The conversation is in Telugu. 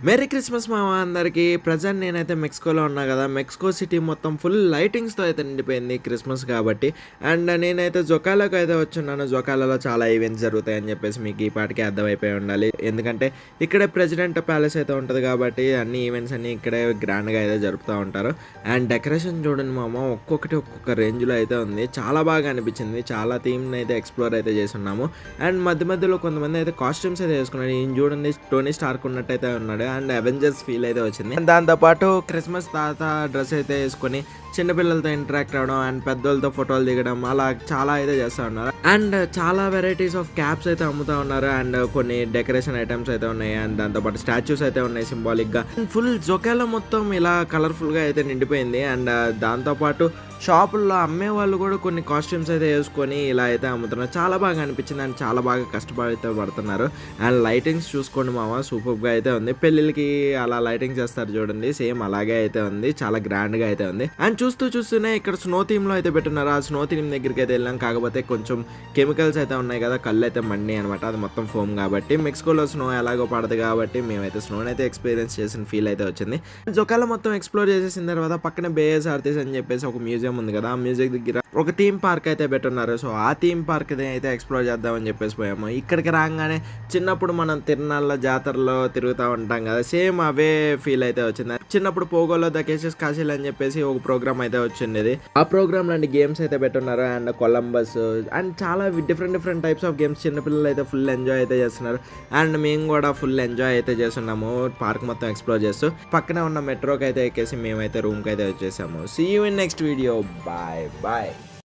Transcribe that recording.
మెరీ క్రిస్మస్ మామ అందరికీ. ప్రజెంట్ నేనైతే మెక్సికోలో ఉన్నా కదా. మెక్సికో సిటీ మొత్తం ఫుల్ లైటింగ్స్తో అయితే నిండిపోయింది క్రిస్మస్ కాబట్టి. అండ్ నేనైతే జొకాలోకి అయితే వచ్చున్నాను. జొకాలలో చాలా ఈవెంట్స్ జరుగుతాయని చెప్పేసి మీకు ఈ పాటికి అర్థమైపోయి ఉండాలి. ఎందుకంటే ఇక్కడే ప్రెసిడెంట్ ప్యాలెస్ అయితే ఉంటుంది కాబట్టి అన్ని ఈవెంట్స్ అన్ని ఇక్కడే గ్రాండ్గా అయితే జరుపుతూ ఉంటారు. అండ్ డెకరేషన్ చూడండి మామ, ఒక్కొక్క రేంజ్లో అయితే ఉంది. చాలా బాగా అనిపించింది. చాలా థీమ్ని అయితే ఎక్స్ప్లోర్ అయితే చేస్తున్నాము. అండ్ మధ్యలో కొంతమంది అయితే కాస్ట్యూమ్స్ అయితే వేసుకున్నారు. ఈయన చూడండి టోనీ స్టార్క్ ఉన్నట్టయితే ఉన్నాడు. అండ్ అవెంజర్స్ ఫీల్ అయితే వచ్చింది. దాంతోపాటు క్రిస్మస్ తాత డ్రెస్ అయితే వేసుకొని చిన్నపిల్లలతో ఇంటరాక్ట్ అవ్వడం అండ్ పెద్దోళ్ళతో ఫోటోలు దిగడం అలా చాలా అయితే చేస్తూ ఉన్నారు. అండ్ చాలా వెరైటీస్ ఆఫ్ క్యాప్స్ అయితే అమ్ముతూ ఉన్నారు. అండ్ కొన్ని డెకరేషన్ ఐటమ్స్ అయితే ఉన్నాయి. అండ్ దాంతోపాటు స్టాచ్యూస్ అయితే ఉన్నాయి సింబాలిక్ గా. ఫుల్ జొకాలో మొత్తం ఇలా కలర్ఫుల్ గా అయితే నిండిపోయింది. అండ్ దాంతోపాటు షాపుల్లో అమ్మే వాళ్ళు కూడా కొన్ని కాస్ట్యూమ్స్ అయితే వేసుకొని ఇలా అయితే అమ్ముతున్నారు. చాలా బాగా అనిపించింది. అండ్ చాలా బాగా కష్టపడితే పడుతున్నారు. అండ్ లైటింగ్స్ చూసుకోండి మామ, సూపర్గా అయితే ఉంది. పెళ్ళిళ్ళకి అలా లైటింగ్ చేస్తారు చూడండి, సేమ్ అలాగే అయితే ఉంది. చాలా గ్రాండ్గా అయితే ఉంది. అండ్ చూస్తూనే ఇక్కడ స్నో థీమ్లో అయితే పెట్టున్నారు. ఆ స్నో థీమ్ దగ్గరికి అయితే వెళ్ళాం. కాకపోతే కొంచెం కెమికల్స్ అయితే ఉన్నాయి కదా, కళ్ళు అయితే మండి అనమాట. అది మొత్తం ఫోమ్ కాబట్టి. మెక్సికోలో స్నో ఎలాగో పడదు కాబట్టి మేమైతే స్నోని అయితే ఎక్స్పీరియన్స్ చేసిన ఫీల్ అయితే వచ్చింది. జొకాలో మొత్తం ఎక్స్ప్లోర్ చేసేసిన తర్వాత పక్కన బేస్ ఆర్టిస్ అని చెప్పేసి ఒక మ్యూజియం ఉంది కదా, ఆ మ్యూజిక్ దగ్గర ఒక థీమ్ పార్క్ అయితే పెట్టున్నారు. సో ఆ థీమ్ పార్క్ అయితే ఎక్స్ప్లోర్ చేద్దామని చెప్పేసి పోయాము. ఇక్కడికి రాగానే చిన్నప్పుడు మనం తిరునాళ్ళ జాతరలో తిరుగుతూ ఉంటాం కదా, సేమ్ అవే ఫీల్ అయితే వచ్చింది. చిన్నప్పుడు పోగోలో ద కేసెస్ కాశీలు అని చెప్పేసి ఒక ప్రోగ్రామ్ అయితే వచ్చింది. ఆ ప్రోగ్రామ్ లాంటి గేమ్స్ అయితే పెట్టున్నారు. అండ్ కొలంబస్ అండ్ చాలా డిఫరెంట్ టైప్స్ ఆఫ్ గేమ్స్ చిన్నపిల్లలు అయితే ఫుల్ ఎంజాయ్ అయితే చేస్తున్నారు. అండ్ మేము కూడా ఫుల్ ఎంజాయ్ అయితే చేస్తున్నాము పార్క్ మొత్తం ఎక్స్ప్లోర్ చేస్తూ. పక్కనే ఉన్న మెట్రోకి అయితే ఎక్కేసి మేమైతే రూమ్కి అయితే వచ్చేసాము. See you in next video. Bye.